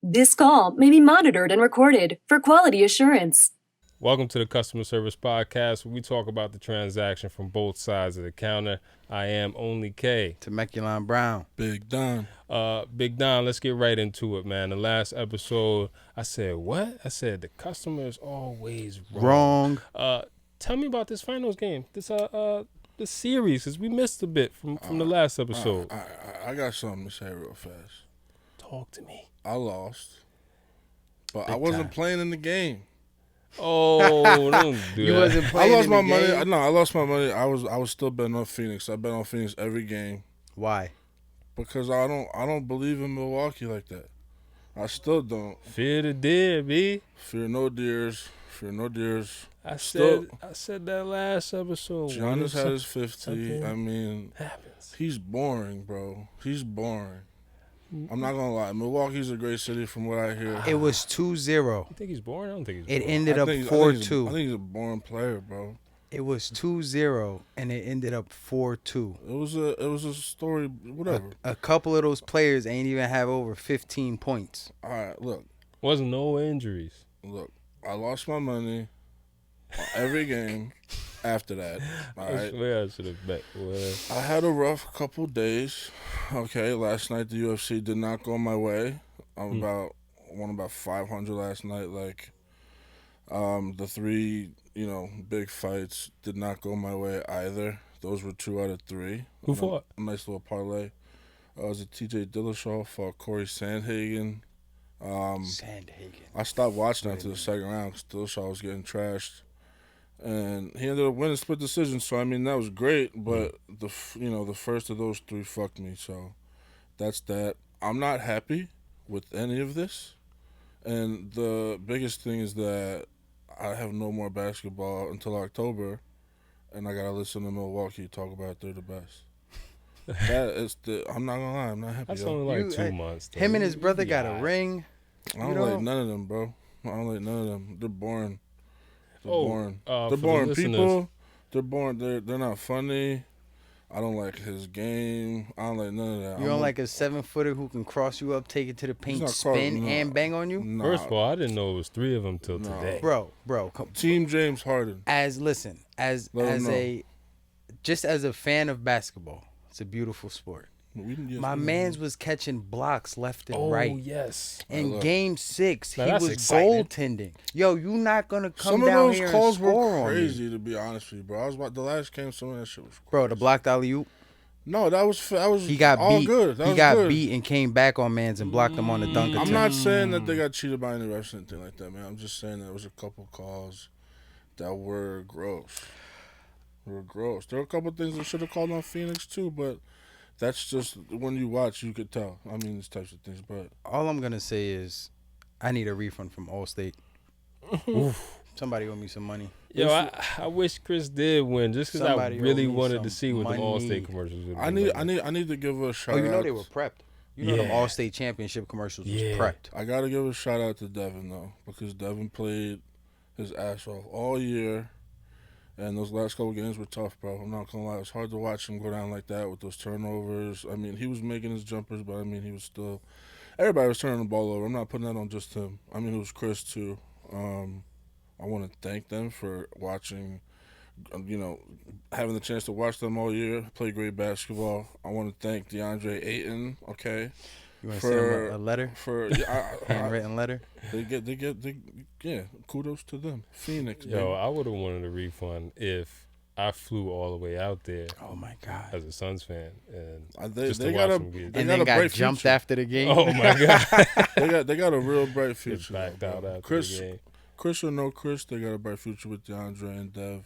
This call may be monitored and recorded for quality assurance. Welcome to the Customer Service Podcast, where we talk about the transaction from both sides of the counter. I am Only K. Temecula Brown. Big Don. Big Don, let's get right into it, man. The last episode, I said, what? I said, the customer is always wrong. Tell me about this finals game, this series, because we missed a bit from the last episode. I got something to say real fast. Talk to me. I lost, but Big I wasn't time. playing in the game. Oh, don't do You that. wasn't playing I lost in my the money. game? No, I lost my money. I was still betting on Phoenix. I bet on Phoenix every game Why? because I don't believe in Milwaukee like that. I still don't. Fear the dead, B. Fear no deers. Fear no deers. I Still- said that last episode. Giannis had his 50. something I mean, happens. he's boring, bro. He's boring. I'm not gonna lie. Milwaukee's a great city from what I hear. It was 2-0. You think he's boring? I don't think he's It boring. ended I up think- I think 4-2. I think he's a boring player, bro. It was 2-0, and it ended up 4-2. It was a story. Whatever. A couple of those players ain't even have over 15 points. All right, look. Wasn't no injuries. I lost my money on every game after that. All I right. swear I should have bet. Well, I had a rough couple days. Okay, last night the UFC did not go my way. I'm won about 500 last night. Like, the three, big fights did not go my way either. Those were 2 out of 3. Who fought? A nice little parlay. It was a TJ Dillashaw fought Corey Sandhagen. Sandhagen. I stopped watching after the second round because Dillashaw was getting trashed, and he ended up winning split decision. So I mean that was great, but the first of those 3 fucked me. So that's that. I'm not happy with any of this, and the biggest thing is that I have no more basketball until October, and I gotta listen to Milwaukee talk about they're the best. I'm not gonna lie, I'm not happy. that's yo. only like You- 2 months. Though. Him and his brother got Yeah. a ring. I don't like none of them, bro. I don't like none of them. They're boring. They're boring. For They're the boring listeners, people. They're boring. They're not funny. I don't like his game. I don't like none of that. You don't like a 7-footer who can cross you up, take it to the paint, not spin, no. and bang on you? Nah. First of all, I didn't know it was 3 of them till No. today. Bro, come, Team James Harden. as Let him know. just as a fan of basketball, it's a beautiful sport. My man's was catching blocks left and Oh, right. yes. In look. game 6, Now he that's was exciting. goaltending. Yo, you not gonna come Some of down those here calls and score were on me, crazy, to be honest with you, bro. I was about the last game. Some of that shit was crazy. bro. The blocked alley oop. No, that was He got all beat. good. That He was got good. beat and came back on mans and blocked him on the dunk I'm attempt. not saying that they got cheated by any refs or anything like that, man. I'm just saying there was a couple calls that were gross. There were a couple things that should have called on Phoenix too, but that's just when you watch, you could tell. I mean, these types of things, but All I'm gonna say is, I need a refund from Allstate. Somebody owe me some money. Yo, I wish Chris did win just because I Somebody really owe me wanted to some see what the money. Allstate commercials would be. I need to give a shout Oh, you know out. they were prepped. You know the Yeah. Allstate Championship commercials was Yeah. prepped. I gotta give a shout out to Devin though, because Devin played his ass off all year, and those last couple games were tough, bro. I'm not gonna lie, it's hard to watch him go down like that with those turnovers. I mean, he was making his jumpers, but I mean, he was still. Everybody was turning the ball over. I'm not putting that on just him. I mean, it was Chris too. I want to thank them for watching. Having the chance to watch them all year play great basketball. I want to thank DeAndre Ayton. Okay. You want to send him a letter, For handwritten letter? yeah, kudos to them. Phoenix. Yo, baby. I would have wanted a refund if I flew all the way out there Oh my God! as a Suns fan and They just to got watch a them get. they And got then a got bright jumped future. after the game. Oh my God! They got a real bright Get future. backed bro. out after Chris, the game. Chris or no Chris, they got a bright future with DeAndre and Dev.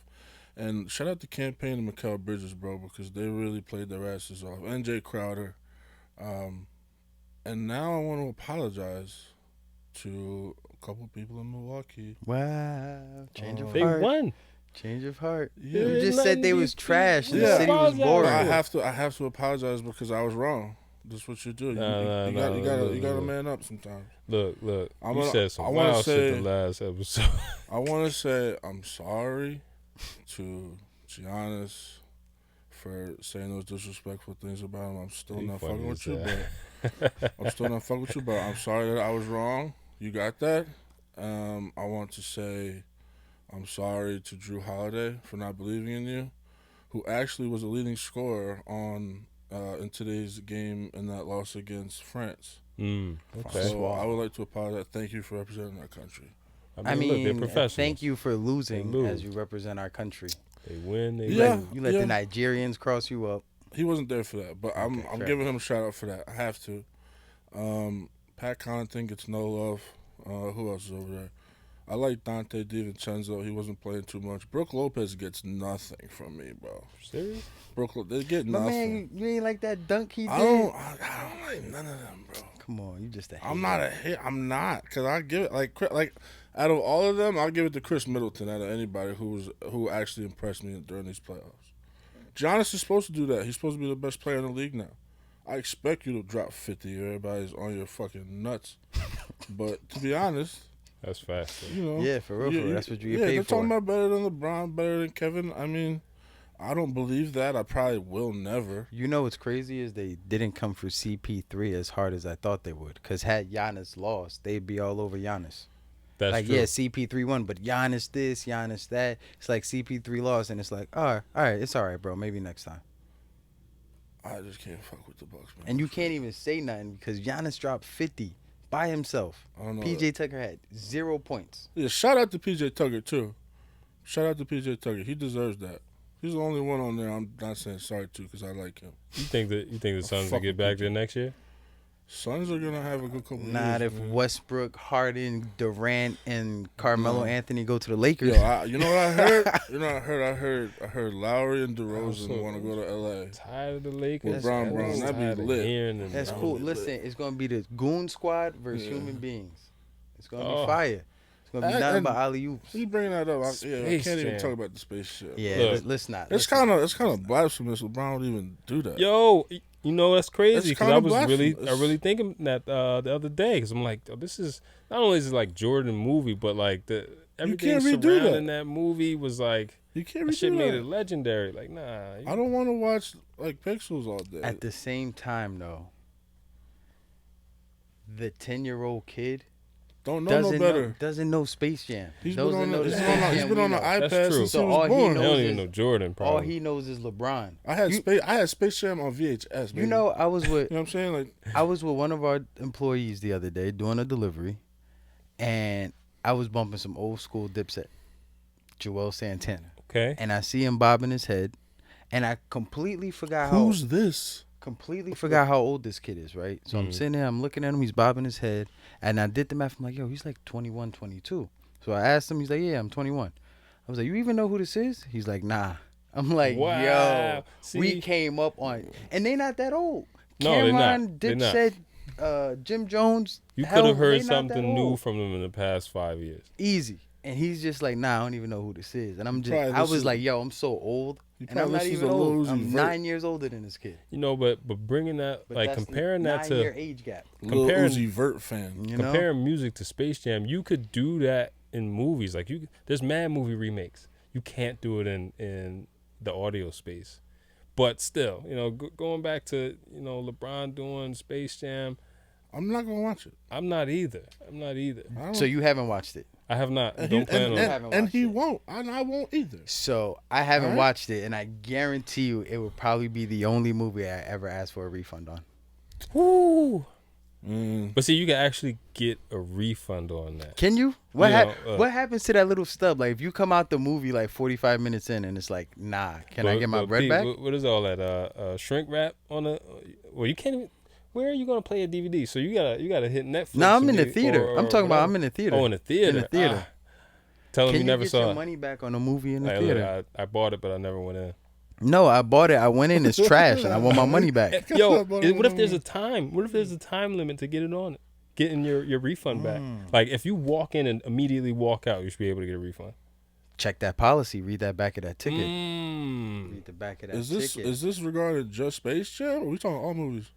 And shout out to Campaign and Mikal Bridges, bro, because they really played their asses off. And Jay Crowder. And now I want to apologize to a couple people in Milwaukee. Wow! Change of They heart. won. Change of heart. Yeah. You just said they was trash and Yeah. the city was But boring. I have to apologize because I was wrong. That's what you do. You gotta man up sometimes. Look. I'm You gonna- said some I wanna wild shit say- the last episode. I want to say I'm sorry to Giannis for saying those disrespectful things about him. I'm still not fucking with you, but I'm sorry that I was wrong. You got that? I want to say I'm sorry to Drew Holiday for not believing in you, who actually was a leading scorer on in today's game in that loss against France. Okay. So I would like to apologize. Thank you for representing our country. I mean, look, they're professionals. Thank you for losing as you represent our country. They win. They You let the Nigerians cross you up. He wasn't there for that, but I'm giving him a shout out for that. I have to. Pat Connaughton gets no love. Who else is over there? I like Dante DiVincenzo. He wasn't playing too much. Brooke Lopez gets nothing from me, bro. Serious? They get nothing. Man, you ain't like that dunk he did? I don't like none of them, bro. Come on, you just a hater. I'm not a hit. I'm not, because I give it like out of all of them, I'll give it to Chris Middleton out of anybody who actually impressed me during these playoffs. Giannis is supposed to do that. He's supposed to be the best player in the league now. I expect you to drop 50. Everybody's on your fucking nuts. But to be honest, that's fast. You know, yeah, for real. That's what you get paid for. They're talking about better than LeBron, better than Kevin. I mean, I don't believe that. I probably will never. You know what's crazy is they didn't come for CP3 as hard as I thought they would. Because had Giannis lost, they'd be all over Giannis. That's true. Yeah, CP3 won, but Giannis this, Giannis that. It's like CP3 lost, and it's like, all right, it's all right, bro. Maybe next time. I just can't fuck with the Bucks, man. And you can't even say nothing because Giannis dropped 50 by himself. I don't know. PJ Tucker had 0 points. Yeah, shout out to PJ Tucker too. Shout out to PJ Tucker. He deserves that. He's the only one on there I'm not saying sorry to because I like him. You think the Suns will get back there next year? Suns are gonna have a good couple. Not years, if man. Westbrook, Harden, Durant, and Carmelo Anthony go to the Lakers. Yo, you know what I heard? I heard Lowry and DeRozan want to go to LA. Tired of the Lakers. With Brown. That'd be lit. That's cool. Listen, it's gonna be the Goon Squad versus human beings. It's gonna be fire. It's gonna be nothing but alley oops. You bringing that up? I can't even talk about the space shit. Yeah, let's not. It's kind of blasphemous. LeBron would even do that. Yo. You know, that's crazy because I was blasphemous. really thinking that the other day because I'm like, oh, this is not only is it like Jordan movie, but like everything surrounding that movie was like, you can't that shit redo made that. it legendary. Like, nah, I don't want to watch like Pixels all day. At the same time, though, the 10-year-old kid don't know no better. Doesn't know Space Jam. He's been on the iPad That's true. since he was born. He don't even know Jordan. Probably. All he knows is LeBron. I had Space Jam on VHS. Baby. You know, I was with. You know what I'm saying? Like, I was with one of our employees the other day doing a delivery, and I was bumping some old school Dipset, Joel Santana. Okay. And I see him bobbing his head, and I completely forgot how. Who's this? Completely forgot how old this kid is, right? So I'm sitting there, I'm looking at him, he's bobbing his head, and I did the math. I'm like, yo, he's like 21, 22. So I asked him, he's like, yeah, I'm 21. I was like, you even know who this is? He's like, nah. I'm like, wow. yo, See? we came up on, and they not that old. No, Cameron, they're not. Dipset, Jim Jones. You could have heard something new from them in the past 5 years. Easy. And he's just like, nah, I don't even know who this is. And I was like, yo, I'm so old. And I'm not even old. I'm 9 years older than this kid. You know, but bringing that, like comparing that to 9-year age gap. Lil Uzi Vert fan. Comparing music to Space Jam, you could do that in movies. Like there's mad movie remakes. You can't do it in the audio space. But still, you know, going back to LeBron doing Space Jam, I'm not gonna watch it. I'm not either. So you haven't watched it? I have not. And Don't plan on it. And he won't. And I won't either. So I haven't watched it, and I guarantee you it would probably be the only movie I ever asked for a refund on. Woo! But see, you can actually get a refund on that. Can you? What happens to that little stub? Like if you come out the movie like 45 minutes in and it's like, nah, can I get my bread back? What is all that? Shrink wrap on the? Well, you can't even. Where are you gonna play a DVD? So you gotta hit Netflix. No, I'm in the theater. I'm talking about I'm in the theater. Oh, in the theater. In the theater. Tell them you never get saw your it. money back on a movie in the theater? Look, I bought it, but I never went in. No, I bought it. I went in. It's trash, and I want my money back. Yo, what if there's a time? What if there's a time limit to getting your refund back? Like if you walk in and immediately walk out, you should be able to get a refund. Check that policy. Read that back of that ticket. Read the back of that ticket. Is this regarding just Space Jam? Or are we talking all movies?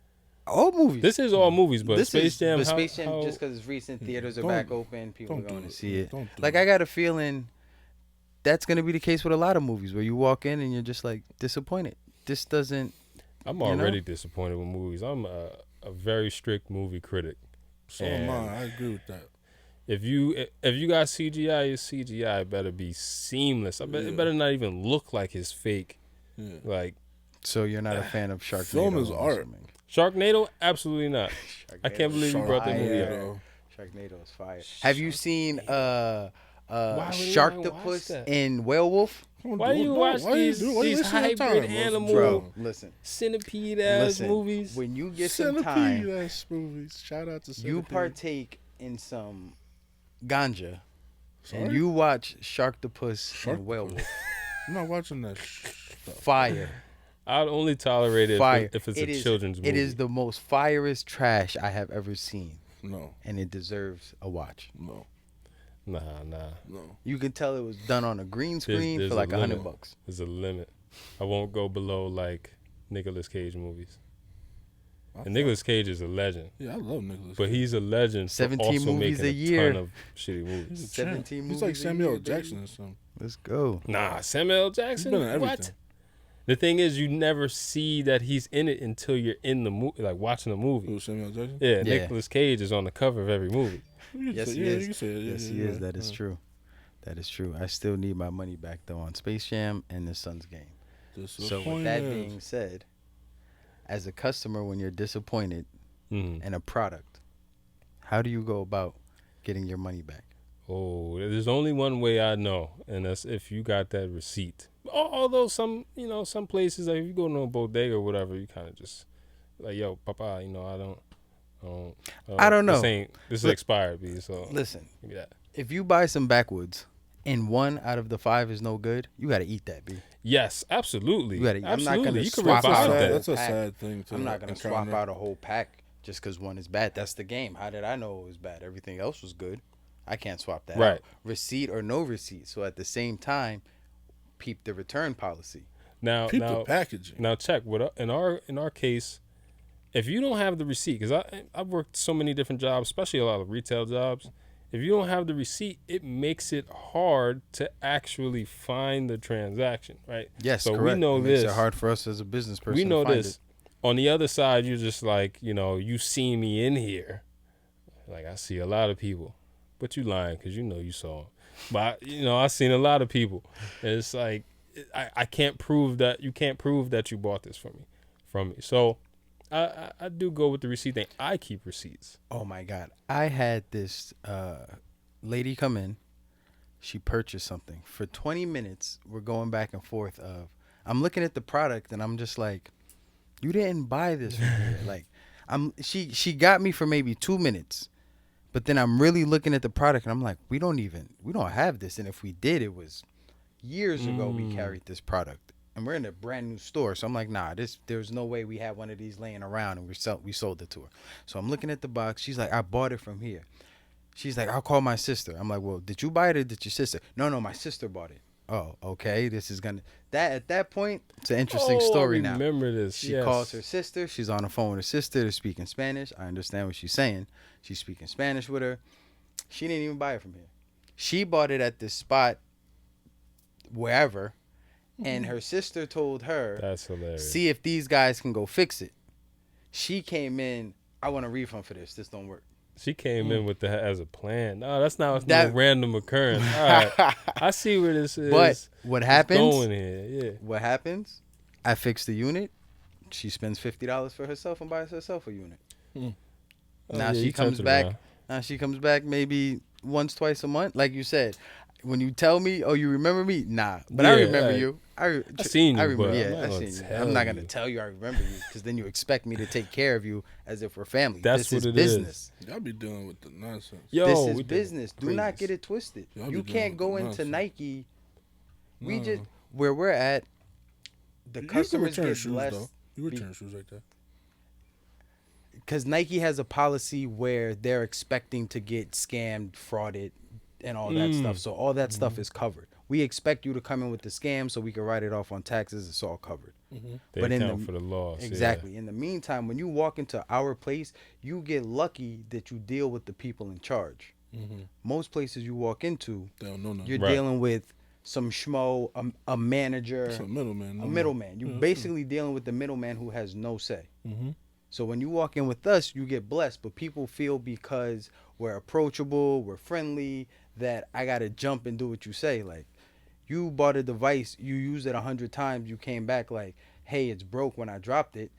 All movies. This is all movies, but Space Jam. But Space Jam, just because it's recent, theaters are back open, people are going to see it. Like I got a feeling that's going to be the case with a lot of movies where you walk in and you're just like disappointed. this doesn't. I'm You know? already disappointed with movies. I'm a very strict movie critic. So am I. I agree with that. If you got CGI, your CGI better be seamless. It better not even look like it's fake. Yeah. Like, So you're not a fan of Sharknado? Film is I'm art. assuming. Sharknado, absolutely not. I can't believe you brought that movie up. Sharknado. Sharknado is fire. Have you seen Why would anyone watch Sharktopus that? in Werewolf? Why do you watch these hybrid animal Bro, listen. centipede ass Listen, movies? when you get some time, Centipede-ass movies. Shout out to Centipede. you partake in some ganja, Sorry? and you watch Sharktopus Sharktopus. and Werewolf. I'm not watching that stuff. Fire. I'd only tolerate it Fire. if it's It a is- children's movie. It is the most firest trash I have ever seen, No, and it deserves a watch. no, Nah. no. You can tell it was done on a green screen there's for like a limit. $100. There's a limit. I won't go below like Nicolas Cage movies. And Nicolas Cage is a legend, Yeah, I love Nicolas. but he's a legend for 17 also movies making a year. ton of shitty movies. He's a champ. 17 He's like movies a Samuel year, L. Jackson baby. or something. Let's go. Nah, Samuel L. Jackson. He's been in What? everything. The thing is, you never see that he's in it until you're in the movie, like watching the movie. Who, Samuel L. Jackson? Yeah, Yeah. Nicolas Cage is on the cover of every movie. You can Yes, say- he yeah, is. You can say it. Yeah, Yes, yeah, he yeah. is. That is true. That is true. I still need my money back though on Space Jam and the Suns game. So with that being said, as a customer, when you're disappointed Mm. in a product, how do you go about getting your money back? Oh, there's only one way I know, and that's if you got that receipt. Although some places, like if you go to a bodega or whatever, you kind of just like, yo, papa, I don't know. This is expired, B. So Listen, give me that. if you buy some backwoods and 1 out of the 5 is no good, you got to eat that, B. Yes, absolutely. You gotta- I'm not Absolutely. gonna You can swap revive out that. That's a pack. sad thing to I'm not going to swap encounter. out a whole pack just because one is bad. That's the game. How did I know it was bad? Everything else was good. I can't swap that Right. out. Receipt or no receipt. So at the same time, peep the return policy. Now, Keep the packaging. Now check what in our case, if you don't have the receipt, because I've worked so many different jobs, especially a lot of retail jobs. If you don't have the receipt, it makes it hard to actually find the transaction, right? Yes, so correct. we know it this. makes it hard for us as a business person. We know to find this. It. On the other side, you're just like, you see me in here. Like, I see a lot of people. But you lying because you saw them. But, I seen a lot of people. And it's like, I can't prove that. You can't prove that you bought this from me. So, I do go with the receipt thing. I keep receipts. Oh my God. I had this lady come in. She purchased something. For 20 minutes, we're going back and forth of, I'm looking at the product and I'm just like, you didn't buy this from here. Like, she got me for maybe 2 minutes. But then I'm really looking at the product and I'm like, we don't have this. And if we did, it was years ago we carried this product. And we're in a brand new store. So I'm like, nah, there's no way we had one of these laying around and we sold it to her. So I'm looking at the box. She's like, I bought it from here. She's like, I'll call my sister. I'm like, well, did you buy it or did your sister? No, my sister bought it. Oh, okay. This is at that point, it's an interesting story now. I remember this. She yes. calls her sister. She's on the phone with her sister. They're speaking Spanish. I understand what she's saying. She's speaking Spanish with her. She didn't even buy it from here. She bought it at this spot wherever. And her sister told her, That's hilarious. see if these guys can go fix it. She came in, I want a refund for this. This don't work. She came in with that as a plan. No, that's not That- no random occurrence. All right. I see where this is. But what happens? Going here, yeah. What happens? I fix the unit. She spends $50 for herself and buys herself a unit. Oh, Now yeah, she you comes turned it back. around. Now she comes back maybe once, twice a month. Like you said, when you tell me, oh, you remember me? Nah, but I Yeah, remember like, you. I seen you, I remember. but Yeah, I'm not I gonna seen you. tell I'm not gonna you. tell you I remember you because then you expect me to take care of you as if we're family. That's this what is it is. business. Y'all be dealing with the nonsense. Yo, This we is did business. Do not crazy. get it twisted. Y'all be You dealing can't with go the into nonsense. Nike. We No. just where we're at. The You customers can return get shoes, blessed. though. You return shoes like that. Because Nike has a policy where they're expecting to get scammed, frauded, and all that stuff. So all that stuff is covered. We expect you to come in with the scam so we can write it off on taxes. It's all covered. They But in account the- for the loss. yeah. Exactly. In the meantime, when you walk into our place, you get lucky that you deal with the people in charge. Most places you walk into, They don't know nothing. you're Right. dealing with some schmo, a manager, It's a middleman. a middleman. You're Yeah, basically dealing with the middleman who has no say. Mm-hmm. So when you walk in with us, you get blessed. But people feel because we're approachable, we're friendly, that I gotta jump and do what you say. Like, you bought a device, you used it 100 times, you came back like, hey, it's broke when I dropped it.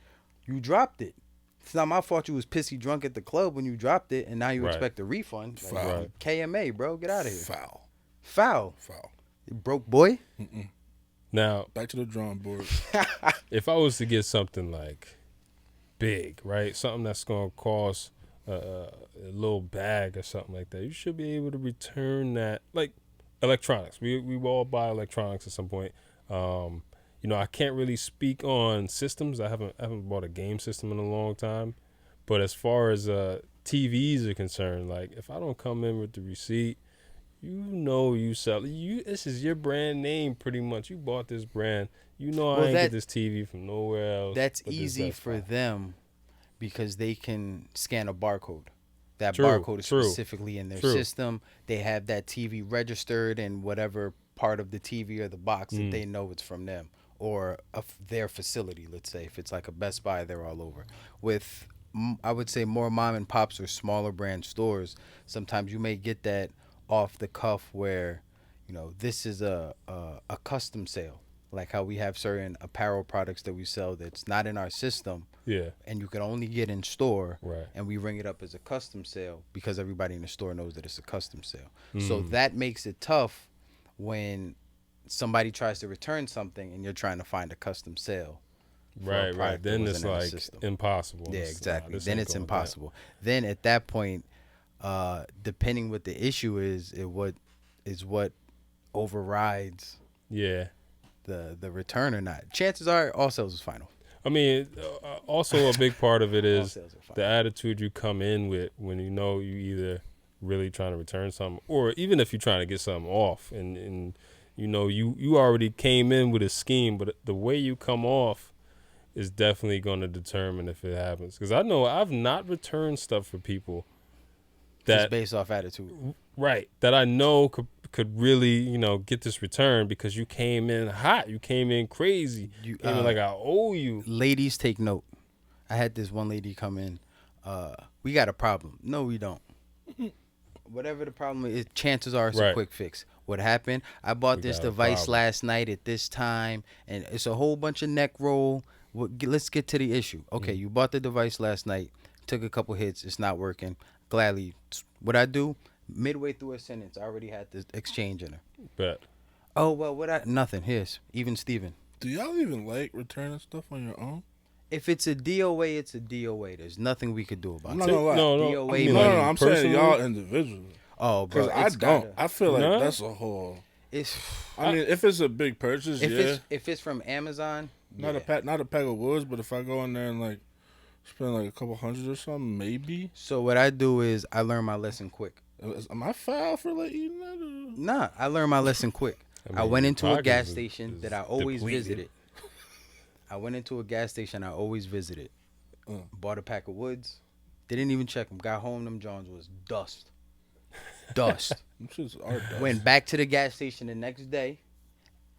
You dropped it. It's not my fault you was pissy drunk at the club when you dropped it, and now you expect a refund. Like, Foul. KMA, bro, get out of here. Foul. Foul. Foul. You broke boy. Mm-mm. Now, Back to the drawing board. if I was to get something like big, right? Something that's going to cost a little bag or something like that, you should be able to return that. Like electronics. We all buy electronics at some point. You know, I can't really speak on systems. I haven't bought a game system in a long time. But as far as TVs are concerned, like if I don't come in with the receipt, you know you sell you. This is your brand name, pretty much. You bought this brand. You know I ain't get this TV from nowhere else. That's easy for them because they can scan a barcode. That True, barcode is true, specifically in their true. system. They have that TV registered in whatever part of the TV or the box that they know it's from them or their facility, let's say. If it's like a Best Buy, they're all over. With, I would say, more mom and pops or smaller brand stores, sometimes you may get that off the cuff where, you know, this is a custom sale. Like how we have certain apparel products that we sell that's not in our system. Yeah. And you can only get in store. Right. And we ring it up as a custom sale because everybody in the store knows that it's a custom sale. So that makes it tough when somebody tries to return something and you're trying to find a custom sale. Right. Then it's like impossible. Yeah, exactly. This Then ain't it's going impossible. Then at that point, depending what the issue is, what overrides Yeah. the return or not. Chances are all sales is final. I mean, also a big part of it All is sales are final. the attitude you come in with when you know you either really trying to return something or even if you're trying to get something off and you know you already came in with a scheme, but the way you come off is definitely going to determine if it happens. Because I know I've not returned stuff for people Just based off attitude. Right. That I know could really, you know, get this return because you came in hot. You came in crazy. You came in like I owe you. Ladies, take note. I had this one lady come in. We got a problem. No, we don't. Whatever the problem is, chances are it's a quick fix. What happened? I bought this device last night at this time, and it's a whole bunch of neck roll. Let's get to the issue. Okay, you bought the device last night. Took a couple hits. It's not working. Gladly. What I do? Midway through a sentence, I already had the exchange in her. Bet. Oh, well, nothing. Here's even Steven. Do y'all even like returning stuff on your own? If it's a DOA, it's a DOA. There's nothing we could do about it. I'm not gonna lie. DOA I mean, money. No, I'm saying y'all individually. Oh, bro. Because I don't. I feel like that's a whole. It's. I mean, if it's a big purchase, If it's from Amazon, not a pack of woods, but if I go in there and like spend like a couple hundred or something, maybe. So what I do is I learn my lesson quick. Am I foul for like eating that? Or? Nah, I learned my lesson quick. I went into a gas station that I always visited. Bought a pack of woods. Didn't even check them. Got home, them Johns was dust. Dust. Them shits are dust. Went back to the gas station the next day,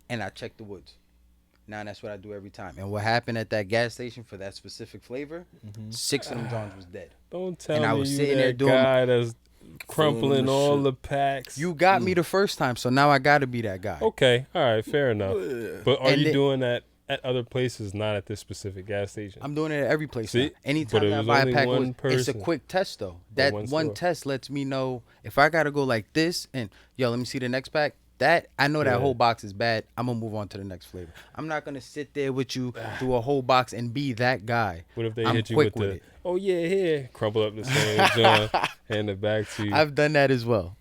and I checked the woods. Now that's what I do every time. And what happened at that gas station for that specific flavor, 6 of them Johns was dead. Don't tell And me I was you sitting that there doing guy that's crumpling all the packs. You got me the first time, so now I got to be that guy. Okay, all right, fair enough. But are And you doing that at other places, not at this specific gas station? I'm doing it at every place. See? Now. Anytime But it I was buy a only pack, one it's a person. quick test though. That one one store. test lets me know if I gotta go like this and let me see the next pack. That I know that whole box is bad. I'm gonna move on to the next flavor. I'm not gonna sit there with you through a whole box and be that guy. What if they I'm hit you quick with with the, oh yeah, here, crumple up the same John, hand it back to you. I've done that as well.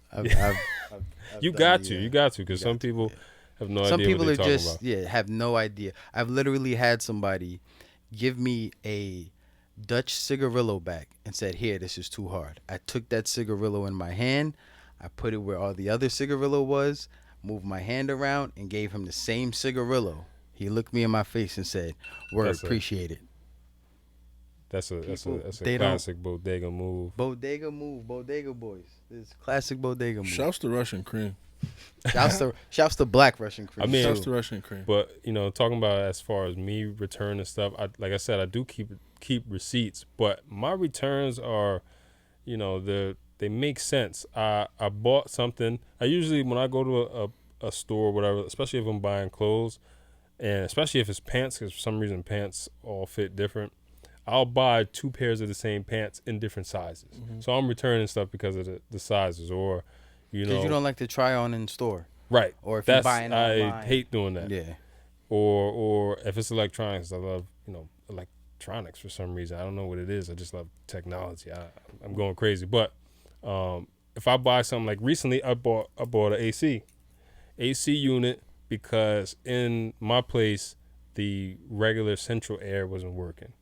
You got to, because some people have no Some idea people what are they're just talking about. have no idea. I've literally had somebody give me a Dutch cigarillo back and said, "Here, this is too hard." I took that cigarillo in my hand, I put it where all the other cigarillo was, moved my hand around, and gave him the same cigarillo. He looked me in my face and said, "Word, appreciate it." That's a they classic bodega move. Bodega move, bodega boys. This classic bodega move. Shouts to Russian cream. Shouts to Black Russian cream. I mean, Shouts to Russian cream. But talking about as far as me returning stuff, like I said, I do keep receipts, but my returns are, they make sense. I bought something. I usually, when I go to a store or whatever, especially if I'm buying clothes, and especially if it's pants, because for some reason pants all fit different, I'll buy 2 pairs of the same pants in different sizes. Mm-hmm. So I'm returning stuff because of the sizes, or because you don't like to try on in store, right? Or if you're buying online. I hate doing that. Yeah. Or if it's electronics, I love electronics for some reason. I don't know what it is. I just love technology. I'm going crazy. But if I buy something, like recently, I bought an AC unit because in my place the regular central air wasn't working,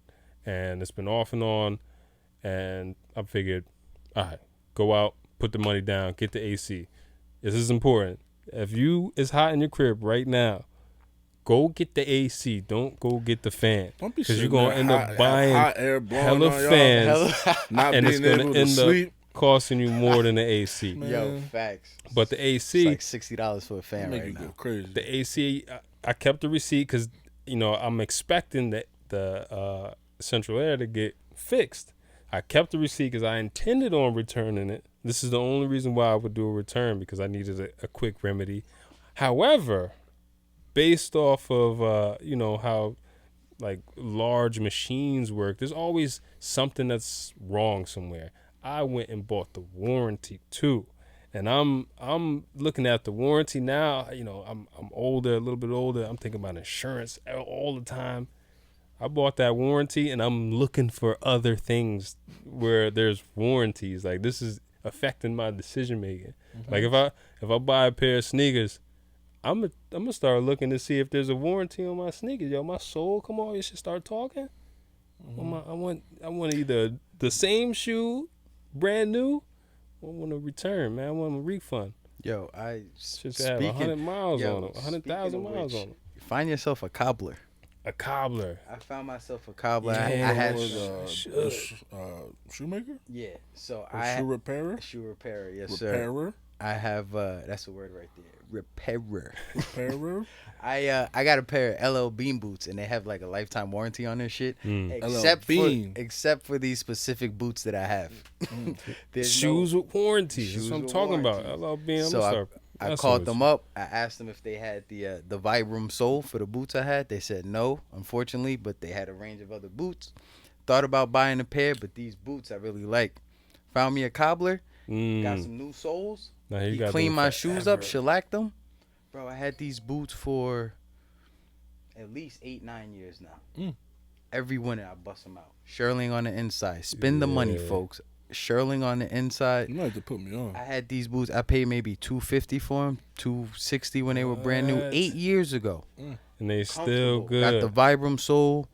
and it's been off and on. And I figured, all right, go out, put the money down, get the AC. This is important. If it's hot in your crib right now, go get the AC. Don't go get the fan. Don't be, because you're gonna end up buying hot air blowing hella on fans, not and being it's gonna able to end sleep. up costing you more than the AC. Yo, facts. But the AC, it's like $60 for a fan Make right you now. go crazy. the AC, I kept the receipt because I'm expecting the central air to get fixed. I kept the receipt because I intended on returning it. This is the only reason why I would do a return, because I needed a quick remedy. However, based off of how like large machines work, there's always something that's wrong somewhere. I went and bought the warranty too, and I'm looking at the warranty now. I'm older, a little bit older. I'm thinking about insurance all the time. I bought that warranty, and I'm looking for other things where there's warranties. Like, this is affecting my decision making. Mm-hmm. Like if I buy a pair of sneakers, I'm gonna start looking to see if there's a warranty on my sneakers. Yo, my soul, come on, you should start talking. Mm-hmm. I want either the same shoe, brand new, or I want a return, man. I want a refund. Yo, I should have 100 miles on them, 100,000 miles on them. Find yourself a cobbler. A cobbler. I found myself a cobbler. Yeah, I had shoemaker. Yeah, so shoe repairer. Shoe repairer, yes, repairer. Sir. I have that's a word right there. Repairer. Repairer. I got a pair of LL Bean boots, and they have like a lifetime warranty on their shit. Except for these specific boots that I have. Shoes with warranties. That's what I'm talking about. LL Bean. So I called them up. I asked them if they had the Vibram sole for the boots I had. They said no, unfortunately, but they had a range of other boots. Thought about buying a pair, but these boots I really like. Found me a cobbler. Got some new soles. He cleaned my shoes up, shellacked them. Bro, I had these boots for at least 8-9 years now. Every winter I bust them out. Shirling on the inside. Spend the money, folks. Shirling on the inside. You might have to put me on. I had these boots. I paid maybe $250 for them, $260 when they were brand new 8 years ago. And they still good. Got the Vibram sole.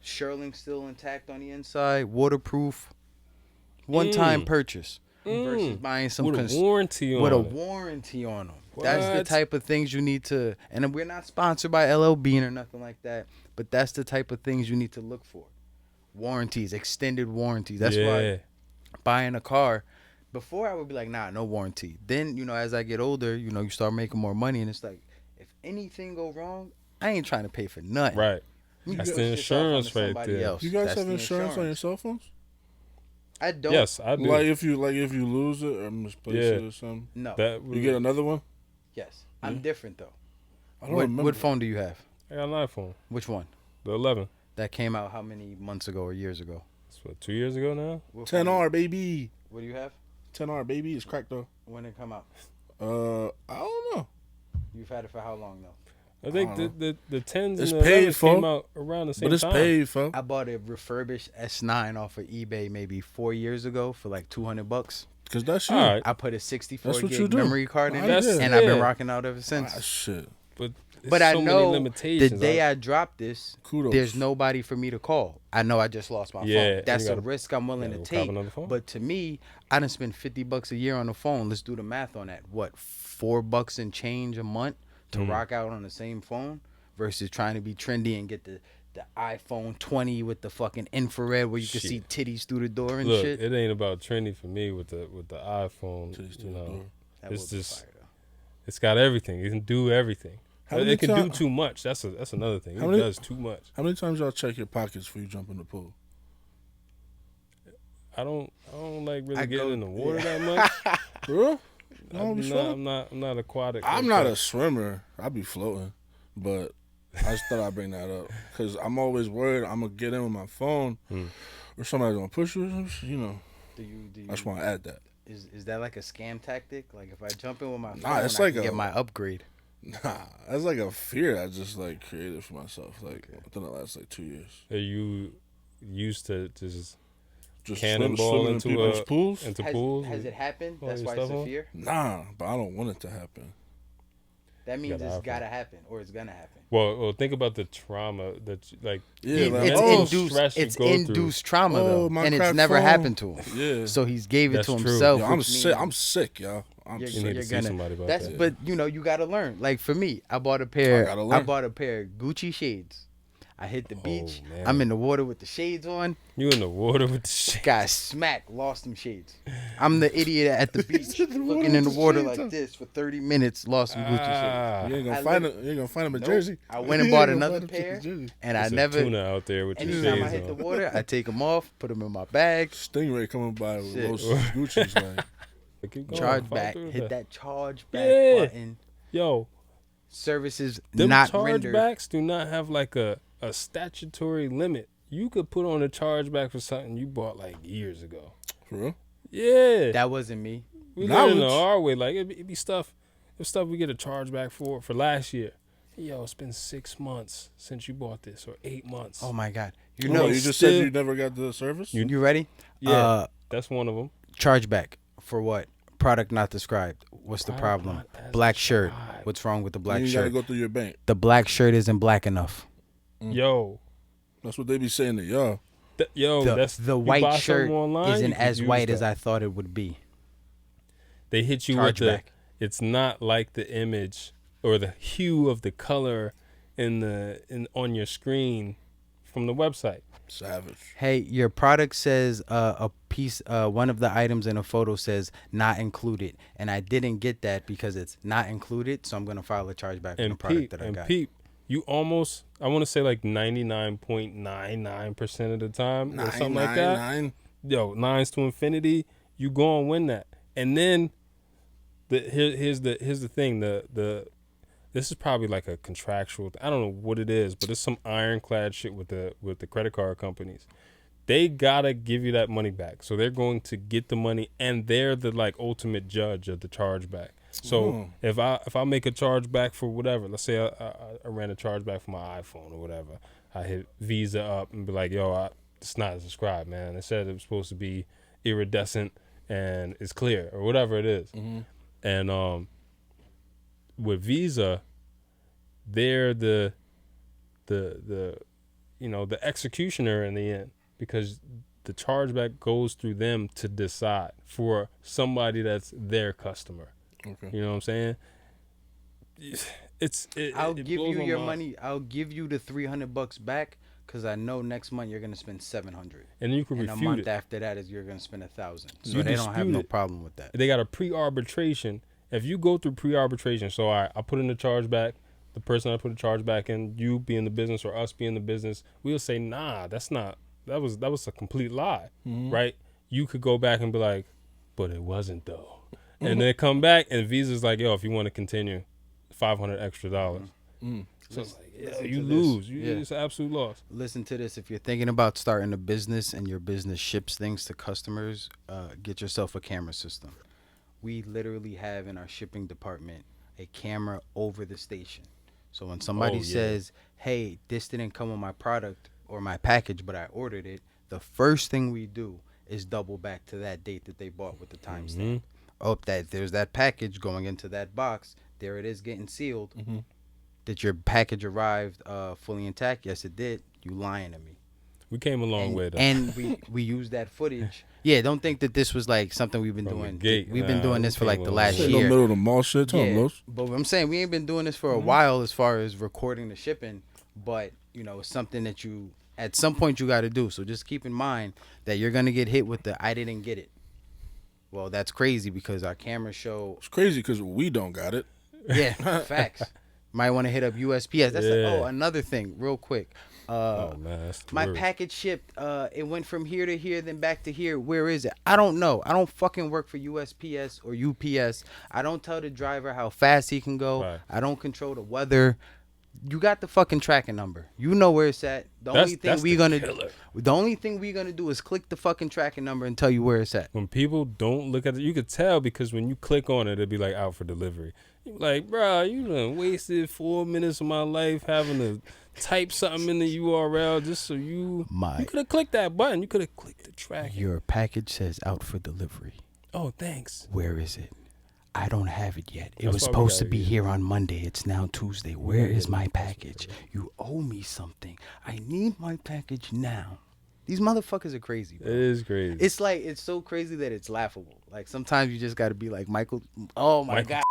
Shirling still intact on the inside. Waterproof. One-time purchase. Versus buying some with a warranty on them. What? That's the type of things you need to. And we're not sponsored by LL Bean or nothing like that. But that's the type of things you need to look for. Warranties, extended warranties. That's why buying a car, before I would be like, nah, no warranty. Then, as I get older, you start making more money, and it's like, if anything go wrong, I ain't trying to pay for nothing. Right. That's the insurance right there. You guys have insurance on your cell phones? I don't. Yes, I do. Like if you lose it or misplace it or something. No. You get another one? Yes. I'm different though. I don't remember. What phone do you have? I got an iPhone. Which one? The 11. That came out how many months ago or years ago? It's what, 2 years ago now? 10R, baby. What do you have? 10R, baby. It's cracked though. When did it come out? I don't know. You've had it for how long though? I think the 10s it's and the paid 11s for, came out around the same time. But it's paid for. I bought a refurbished S9 off of eBay maybe 4 years ago for like $200. Because that's you. Right. I put a 64 That's what you gig do. memory card in it, That's- and I've been yeah. rocking out ever since. Shit. But I so know many limitations. the day I drop this, Kudos. there's nobody for me to call. I know I just lost my Yeah, phone. That's you a gotta- risk I'm willing to cop take. another phone. But to me, I done spend $50 a year on the phone. Let's do the math on that. What, $4 and change a month to rock out on the same phone versus trying to be trendy and get the iPhone 20 with the fucking infrared where you can see titties through the door and Look, shit. it ain't about trendy for me with the iPhone. Titties You know, That it's would be just fire, though. It's got everything. It can do everything. It can do too much. That's another thing. It does too much. How many times y'all check your pockets before you jump in the pool? I don't like really getting in the water that much. Bro, I'm not aquatic. I'm not a swimmer. I be floating, but I just thought I'd bring that up because I'm always worried I'm gonna get in with my phone or somebody's gonna push you. You know. I just want to add that. Is that like a scam tactic? Like if I jump in with my phone, it's I like can get my upgrade. Nah, that's like a fear I just like created for myself. Like within the last like 2 years. Are you used to just cannonball swim into pools? Has it happened? That's why it's a fear? Nah, but I don't want it to happen. That means it's gotta happen or it's gonna happen. Well, think about the trauma that it's induced trauma though, and it's never happened to him. Yeah, so he's gave it to himself. Yo, I'm sick, y'all. You need to see somebody about that. But you know, you gotta learn. Like for me, I bought a pair of Gucci shades. I hit the beach. Man. I'm in the water with the shades on. You in the water with the shades? Got smacked, lost them shades. I'm the idiot at the beach looking in the water like this for 30 minutes, lost some Gucci shades. You ain't gonna find them in Jersey. I went and bought another pair, and I never. Tuna out there with your anytime shades I hit on. the water, I take them off, put them in my bag. Stingray coming by with those Gucci's like. Charge back. Hit that charge back button. Yo, services them not rendered. Chargebacks do not have like a statutory limit. You could put on a chargeback for something you bought like years ago. For real? Yeah. That wasn't me. We live in our way. Like it'd be stuff. It's stuff we get a chargeback for last year. Yo, it's been 6 months since you bought this, or 8 months. Oh my God! You just said you never got the service. You ready? Yeah, that's one of them. Chargeback for what? Product not described. What's the problem? Black shirt. What's wrong with the black shirt? You gotta go through your bank. The black shirt isn't black enough. Yo, that's what they be saying to y'all. The white shirt isn't as white as I thought it would be. They hit you with the. It's not like the image or the hue of the color on your screen from the website. Savage. Hey, your product says a piece. One of the items in a photo says not included, and I didn't get that because it's not included. So I'm gonna file a chargeback on the product that I got. You almost, I want to say like 99.99% of the time or something like that. Yo, 9s to infinity, you go and win that. And then here's the thing. This is probably like a contractual. I don't know what it is, but it's some ironclad shit with the credit card companies. They gotta give you that money back. So they're going to get the money, and they're the like ultimate judge of the chargeback. So if I make a chargeback for whatever, let's say I ran a chargeback for my iPhone or whatever, I hit Visa up and be like, yo, it's not described, man. It said it was supposed to be iridescent and it's clear or whatever it is. Mm-hmm. And with Visa, they're the executioner in the end, because the chargeback goes through them to decide for somebody that's their customer. Okay. You know what I'm saying? I'll give you your money. I'll give you the $300 back because I know next month you're gonna spend $700. And you can refute it. And a month after that is you're gonna spend $1,000. So they don't have no problem with that. They got a pre-arbitration. If you go through pre-arbitration, so I put in the chargeback, the person I put the chargeback in, you be in the business or us be in the business, we'll say, nah, that's not. That was a complete lie, right? You could go back and be like, but it wasn't though. And then come back and Visa's like, yo, if you want to continue, $500 extra. So it's like, you lose. It's an absolute loss. Listen to this. If you're thinking about starting a business and your business ships things to customers, get yourself a camera system. We literally have in our shipping department a camera over the station. So when somebody says, hey, this didn't come with my product or my package, but I ordered it, the first thing we do is double back to that date that they bought with the timestamp. Oh, there's that package going into that box. There it is getting sealed. Did your package arrived fully intact? Yes, it did. You lying to me. We came a long way, though. And we used that footage. Yeah, don't think that this was like something we've been doing. We've been doing this for like the last year. In the middle of the mall shit, but I'm saying we ain't been doing this for a while as far as recording the shipping. But, it's something that you, at some point, you got to do. So just keep in mind that you're going to get hit with the I didn't get it. Well, that's crazy because our cameras show. It's crazy because we don't got it. Yeah, facts. Might want to hit up USPS. That's another thing, real quick. Oh man, that's the My worst. package shipped. It went from here to here, then back to here. Where is it? I don't know. I don't fucking work for USPS or UPS. I don't tell the driver how fast he can go. Right. I don't control the weather. You got the fucking tracking number. You know where it's at. The only thing we gonna do is click the fucking tracking number and tell you where it's at. When people don't look at it, you could tell because when you click on it, it'll be like out for delivery. You be like, bro, you done wasted 4 minutes of my life having to type something in the URL just so you could have clicked that button. You could have clicked the tracking. Your package says out for delivery. Oh, thanks. Where is it? I don't have it yet. It That's was why we supposed to gotta be get here on Monday. It's now Tuesday. Where is my package? You owe me something. I need my package now. These motherfuckers are crazy, bro. It is crazy. It's like, it's so crazy that it's laughable. Like, sometimes you just got to be like, Michael. Oh, my God.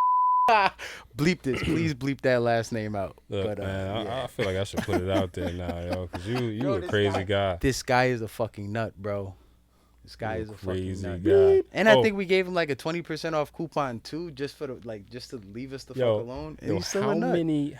Bleep this. Please bleep that last name out. Look, But, man, yeah. I feel like I should put it out there now, yo, because you Bro, a this crazy guy. This guy is a fucking nut, bro. This guy You is a crazy fucking nut. guy. And I think we gave him like a 20% off coupon too, just for the just to leave us the fuck alone. And Yo, he's still how a nut. many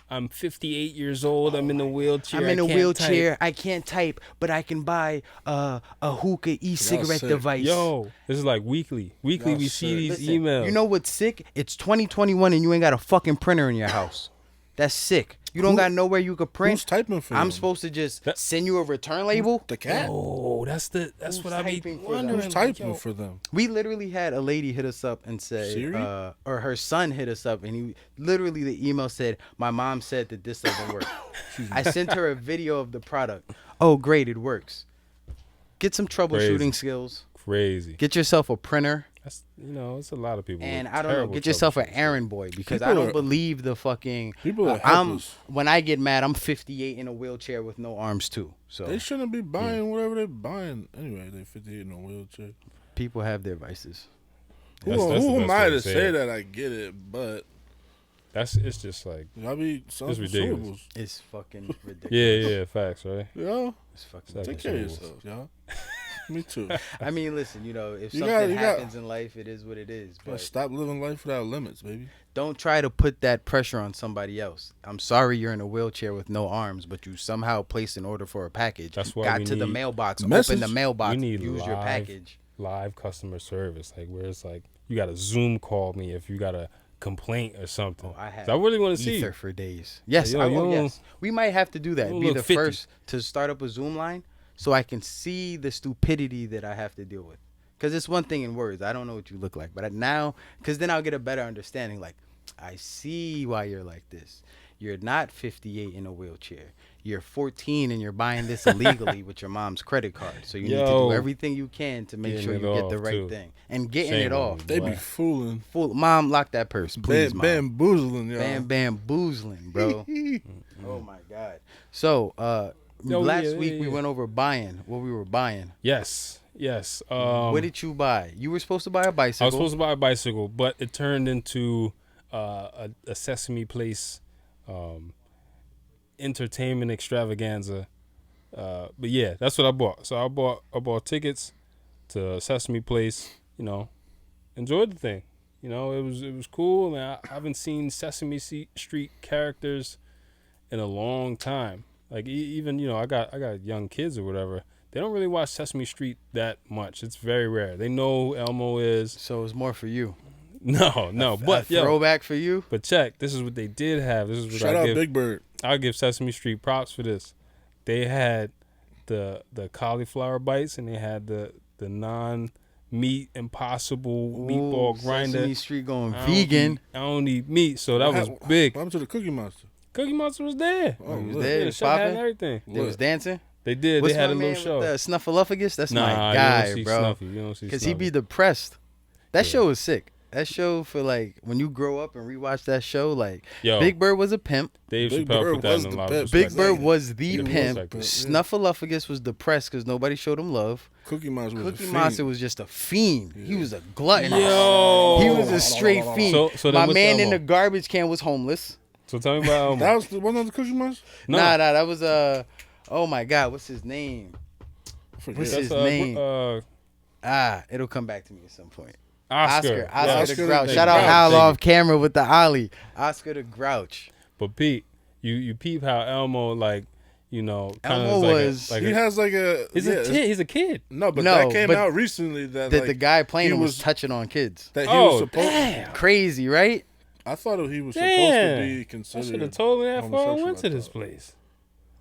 I'm 58 years old. I'm in a wheelchair. I'm in a I can't wheelchair. type. I can't type, but I can buy a hookah e-cigarette sick. device. Yo, this is like weekly. Weekly, Y'all we see sick. these Listen, emails. You know what's sick? It's 2021 and you ain't got a fucking printer in your house. That's sick. You don't got nowhere you could print. Who's typing for I'm them? supposed to just send you a return label. The cat. Oh, that's Who's what I be typing for them? wondering. Who's like, typing yo, for them? We literally had a lady hit us up and say, Siri? or her son hit us up, and he literally the email said, "My mom said that this doesn't work." I sent her a video of the product. Oh, great, it works. Get some troubleshooting Crazy. skills. Crazy. Get yourself a printer, That's it's a lot of people. and with I don't know. terrible Get yourself an troubleshooting. errand boy because I People don't are- believe the fucking. People are I'm helpless. when I get mad, I'm 58 in a wheelchair with no arms too. So They shouldn't be buying whatever they're buying. Anyway, they 58 in a wheelchair. people have their vices. That's Who the am best I way to to say say it. that? I get it, but It's just like y'all be selling It's ridiculous. consumables. It's fucking ridiculous. yeah, facts, right? Yeah, It's fucking. Like take care of consumables. yourself, y'all. Me too. I mean, listen, if You something got- you got- happens in life, it is what it is. But But stop living life without limits, baby. don't try to put that pressure on somebody else. I'm sorry you're in a wheelchair with no arms, but you somehow placed an order for a package. That's why got we to the need mailbox, message. open the mailbox, We need use your live package. live customer service, like where it's like you got to Zoom call me if you got a complaint or something. Oh, I had I really want to see. ether for days. Yes, Yo, you don't- yes. We might have to do that. you Be look the 50. first to start up a Zoom line so I can see the stupidity that I have to deal with. Because it's one thing in words. I don't know what you look like. But now, because then I'll get a better understanding. Like, I see why you're like this. You're not 58 in a wheelchair. You're 14 and you're buying this illegally with your mom's credit card. So you need to Yo. do everything you can to make Getting sure it you get the off, right too. thing. And getting Shame it on off. you. They be Wow. fooling, Full, Mom, lock that purse, please, Mom. bamboozling, y'all. Bamboozling, bro. Oh my God. So last week we went over buying what we were buying. Yes. What did you buy? You were supposed to buy a I bicycle. was supposed to buy a bicycle, but it turned into a Sesame Place entertainment extravaganza. But yeah, that's what I bought. So I bought tickets to Sesame Place. Enjoyed the thing. It was cool. And I haven't seen Sesame Street characters in a long time. Like even I got young kids or whatever. They don't really watch Sesame Street that much. It's very rare. They know who Elmo is. So it was more for you. No, but a throwback for you. But check, this is what they did have. This is what Shout I out give. Big Bird. I'll give Sesame Street props for this. They had the cauliflower bites and they had the non-meat Impossible meatball grinder. Sesame Street going I don't vegan. eat- I don't eat meat, so that was big. What happened to the Cookie Monster? Cookie Monster was there. Oh, He was look. there. Yeah, was the chef had popping? everything. They was dancing. They did. What's they had my a little man show. with the Snuffleupagus? That's Nah, my you guy, don't see bro. Snuffy. You don't see Because he Snuffy. be depressed. That Yeah. show was sick. That show for like when you grow up and rewatch that show, like Yo, Big Bird was a pimp. Dave Big Chappelle Bird put that was in a the lot pimp. of Big perspective. Bird was the Yeah, pimp. perspective. Snuffleupagus was depressed because nobody showed him love. Cookie Monster was a Cookie fiend. Monster was just a fiend. He was a glutton. Yo. He was a straight fiend. So then My what's man in Elmo? the garbage can was homeless. So tell me about Elmo. That was the one of the Cookie Monster? No. Nah, that was oh my God, what's his name? I forget. What's That's his name? all It'll come back to me at some point. Oscar the Grouch. the Shout out Grouch. Hal Thank off you. camera with the Ollie. Oscar the Grouch. But Pete, you peep how Elmo kind of Elmo was He has like a. he's a kid. He's a kid. No, but No, that came but out recently. That The guy playing he him was was- touching on kids. That he was supposed. damn! Crazy, right? I thought he was Damn. supposed to be I should considered. have told me that before I homosexual, went to I this thought. place.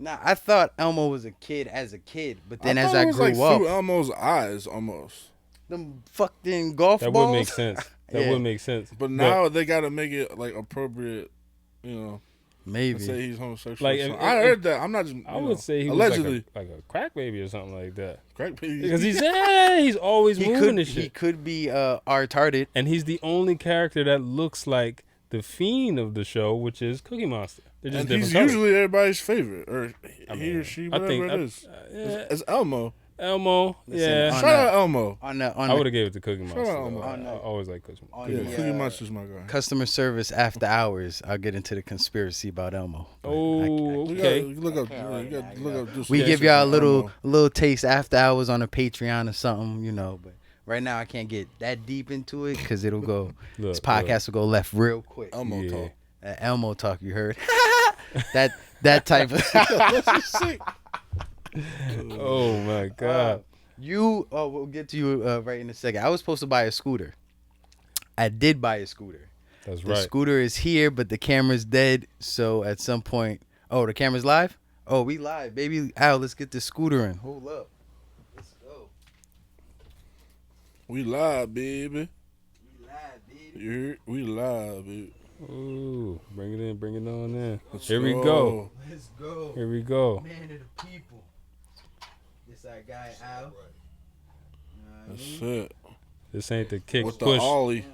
Nah, I thought Elmo was a kid as a kid, but then I as thought I it was grew like up, through Elmo's eyes almost. them fucking golf That balls. would make sense. That Yeah. would make sense. But now they got to make it like appropriate. You know, Maybe. and say he's homosexual. Like, So if- I heard that. I'm not just. I would say he allegedly. was like a crack baby or something like that. Crack baby. Because he's always He moving could. and He shit. could be retarded. And he's the only character that looks like the fiend of the show, which is Cookie Monster. They're just And different he's colors. usually everybody's favorite, or I he mean, or she, I whatever think it is. yeah, It's Elmo. Elmo. Listen, Yeah, on Shout out Elmo. On the I would have gave it to Cookie Monster. out though. Elmo. I always like Cookie on Monster. the, Yeah, Cookie Monster's my guy. customer service after hours, I'll get into the conspiracy about Elmo. But Oh, You okay. gotta look up. You gotta look up. we just give y'all a Elmo. little taste after hours on a Patreon or something, But right now I can't get that deep into it because it'll go. This podcast will go left real quick. Elmo Yeah. talk. Elmo talk, you heard? that type of. Oh my god. We'll get to you right in a second. I was supposed to buy a scooter. I did buy a scooter. That's The right. scooter is here, but the camera's dead. So at some point, the camera's live. Oh, we live, baby. Al, let's get the scooter in. Hold up. Let's go. We live, baby. We live, baby. We live, baby. Ooh, bring it on in. Let's Here we go. Let's go. Here we go. Man of the people. This our guy Al. That's it. This ain't the kick With the push. ollie.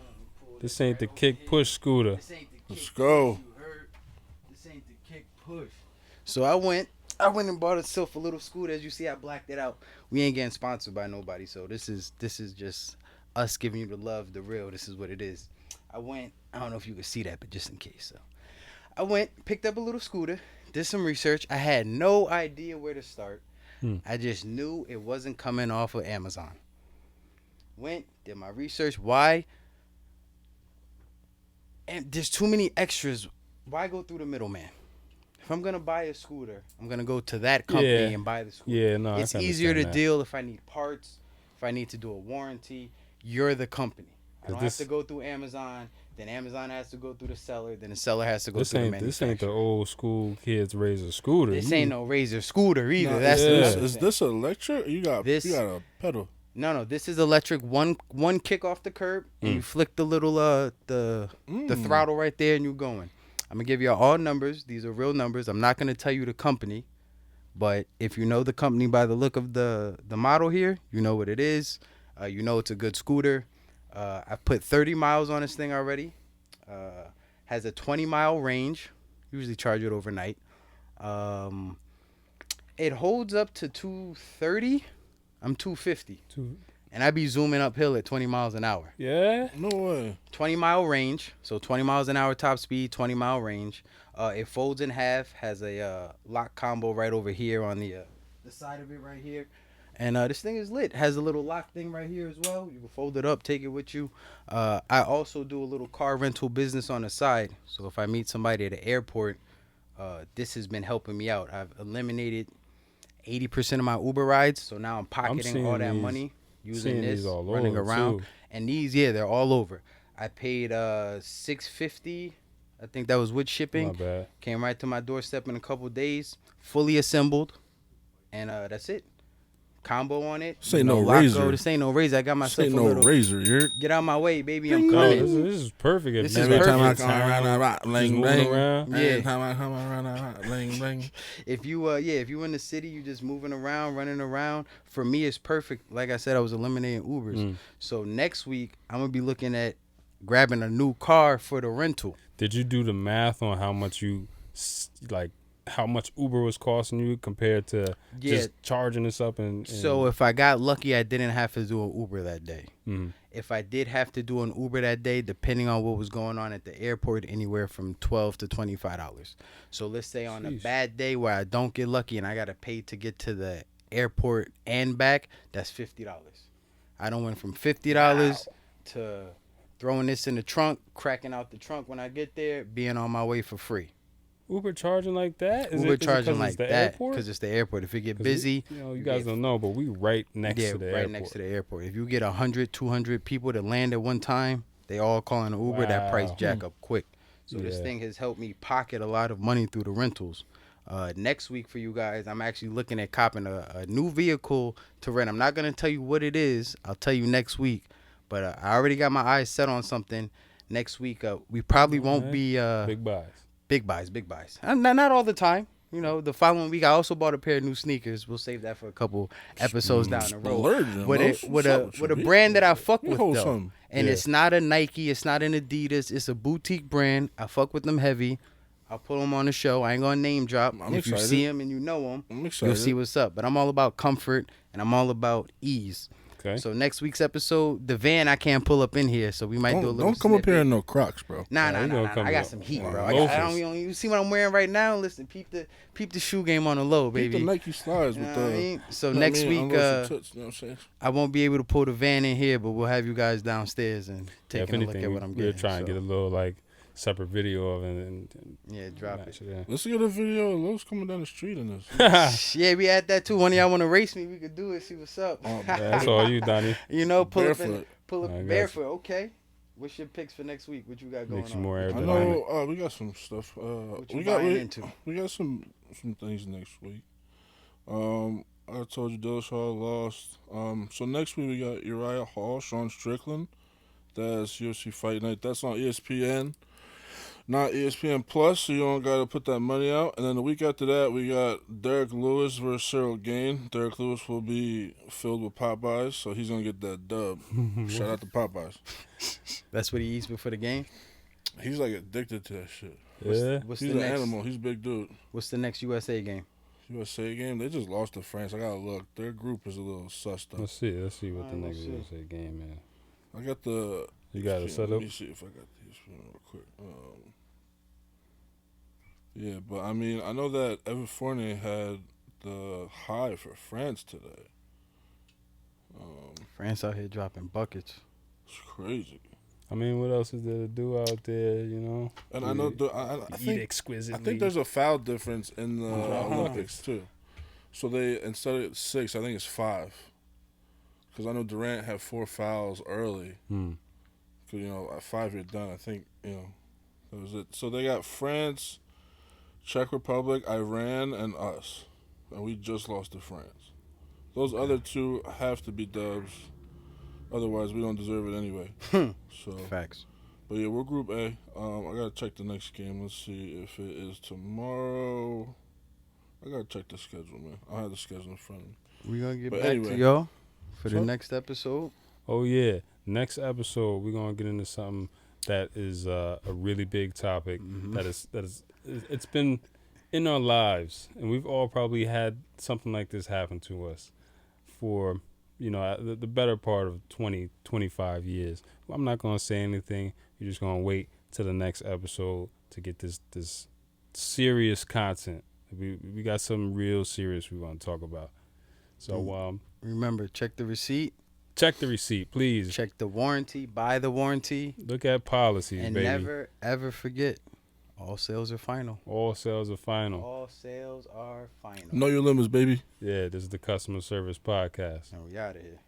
This ain't the kick push scooter. This ain't the kick Let's go. push, you heard? This ain't the kick push. So I went and bought myself a little scooter. As you see, I blacked it out. We ain't getting sponsored by nobody, so this is just us giving you the love, the real. This is what it is. I don't know if you could see that, but just in case. So I picked up a little scooter, did some research. I had no idea where to start. I just knew it wasn't coming off of Amazon. Did my research. Why? And there's too many extras. Why go through the middleman? If I'm gonna buy a scooter, I'm gonna go to that company Yeah. and buy the scooter. Yeah, no, I It's can easier to understand that. deal if I need parts, if I need to do a warranty. You're the company. I don't have to go through Amazon. Then Amazon has to go through the seller. Then the seller has to go This through the ain't manufacturer. the old school kids raise a scooter. This ain't no Razor scooter either. Now, That's yeah. the is this electric? You got This- you got a pedal. No, this is electric. One kick off the curb, and you flick the little the throttle right there, and you're going. I'm gonna give you all numbers. These are real numbers. I'm not gonna tell you the company, but if you know the company by the look of the model here, you know what it is. You know it's a good scooter. I put 30 miles on this thing already. Has a 20-mile range. Usually charge it overnight. It holds up to 230. I'm 250. And I be zooming uphill at 20 miles an hour. Yeah. No way. 20-mile range. So 20 miles an hour top speed, 20-mile range. It folds in half, has a lock combo right over here on the side of it right here. And this thing is lit. Has a little lock thing right here as well. You can fold it up, take it with you. I also do a little car rental business on the side. So if I meet somebody at the airport, this has been helping me out. I've eliminated 80% of my Uber rides. So now I'm pocketing seeing all that these- money using seeing this, these all running over, around. too. And these, yeah, they're all over. I paid $650. I think that was with shipping. My bad. Came right to my doorstep in a couple days. Fully assembled. And that's it. Combo on it. This ain't no Lock Razor. go. This ain't no razor. I got This myself ain't a no little. razor. You're Get out my way, baby. I'm No, coming. this is perfect. This is every time I perfect. come around, bling moving bling. around. Yeah. Every time I come around, bling bling. If you if you in the city, you just moving around, running around. For me, it's perfect. Like I said, I was eliminating Ubers. So next week, I'm gonna be looking at grabbing a new car for the rental. Did you do the math on how much how much Uber was costing you compared to just charging this up and So if I got lucky, I didn't have to do an Uber that day. Mhm. If I did have to do an Uber that day, depending on what was going on at the airport, anywhere from $12 to $25. So let's say on a Sheesh. bad day where I don't get lucky and I gotta pay to get to the airport and back, that's $50. I don't went from $50 to throwing this in the trunk, cracking out the trunk when I get there, being on my way for free. Uber charging like that? Uber charging like that airport? because it's the airport. If it get busy, you guys don't know, but we right next to the airport. right next to the airport. If you get 100, 200 people to land at one time, they all calling an Uber. That price jack up quick. So this thing has helped me pocket a lot of money through the rentals. Next week for you guys, I'm actually looking at copping a new vehicle to rent. I'm not gonna tell you what it is. I'll tell you next week. But I already got my eyes set on something. Next week, we probably won't be big buys. Big buys. Not all the time. You know, the following week I also bought a pair of new sneakers. We'll save that for a couple episodes down the road. With a brand that I fuck with though, and it's not a Nike, it's not an Adidas, it's a boutique brand. I fuck with them heavy. I'll put them on the show. I ain't gonna name drop. If you see them and you know them, you'll see what's up. But I'm all about comfort and I'm all about ease. Okay. So next week's episode, the van I can't pull up in here, so we might do a little. Don't come up here in no Crocs, bro. Nah. I got some heat, bro. You see what I'm wearing right now? Listen, peep the shoe game on the low, baby. Peep the Nike slides with the. I mean? So next week, I won't be able to pull the van in here, but we'll have you guys downstairs and taking a look at what I'm getting. We're trying to get a little like separate video of it and drop it. Yeah. Let's get a video of Los coming down the street in this. Yeah, we had that too. One of y'all want to race me? We could do it. See what's up. Oh, that's all you, Donnie. You know, pull barefoot. up barefoot. Okay. What's your picks for next week? What you got going on? More I know we got some stuff. We got some things next week. I told you Dillashaw lost. So next week we got Uriah Hall, Sean Strickland. That's UFC Fight Night. That's on ESPN. Not ESPN Plus, so you don't got to put that money out. And then the week after that, we got Derek Lewis versus Cyril Gain. Derek Lewis will be filled with Popeyes, so he's going to get that dub. Shout out to Popeyes. That's what he eats before the game? He's like addicted to that shit. What's he's the an next, animal. He's a big dude. What's the next USA game? USA game? They just lost to France. I got to look. Their group is a little sus though. Let's see what the next USA game is. I got the... You got it set up? Let me see if I got these real quick. Yeah, but I mean, I know that Evan Fournier had the high for France today. France out here dropping buckets. It's crazy. I mean, what else is there to do out there, you know? And I know, I think exquisitely. I think there's a foul difference in the Olympics too. So they, instead of 6, I think it's 5. Because I know Durant had 4 fouls early. Because, you know, at 5 you're done. I think, you know, that was it. So they got France, Czech Republic, Iran, and us. And we just lost to France. Those other 2 have to be dubs. Otherwise, we don't deserve it anyway. So Facts. But yeah, we're Group A. I got to check the next game. Let's see if it is tomorrow. I got to check the schedule, man. I have the schedule in front of me. We're going to get back to y'all for the next episode. Oh, yeah. Next episode, we're going to get into something that is a really big topic. That is it's been in our lives, and we've all probably had something like this happen to us for, you know, the better part of 20, 25 years. I'm not going to say anything. You're just going to wait till the next episode to get this serious content. We got something real serious we want to talk about. So remember, check the receipt. Check the receipt, please. Check the warranty. Buy the warranty. Look at policies, and baby. And never, ever forget, all sales are final. All sales are final. All sales are final. Know your limits, baby. Yeah, this is the Customer Service Podcast. And we out of here.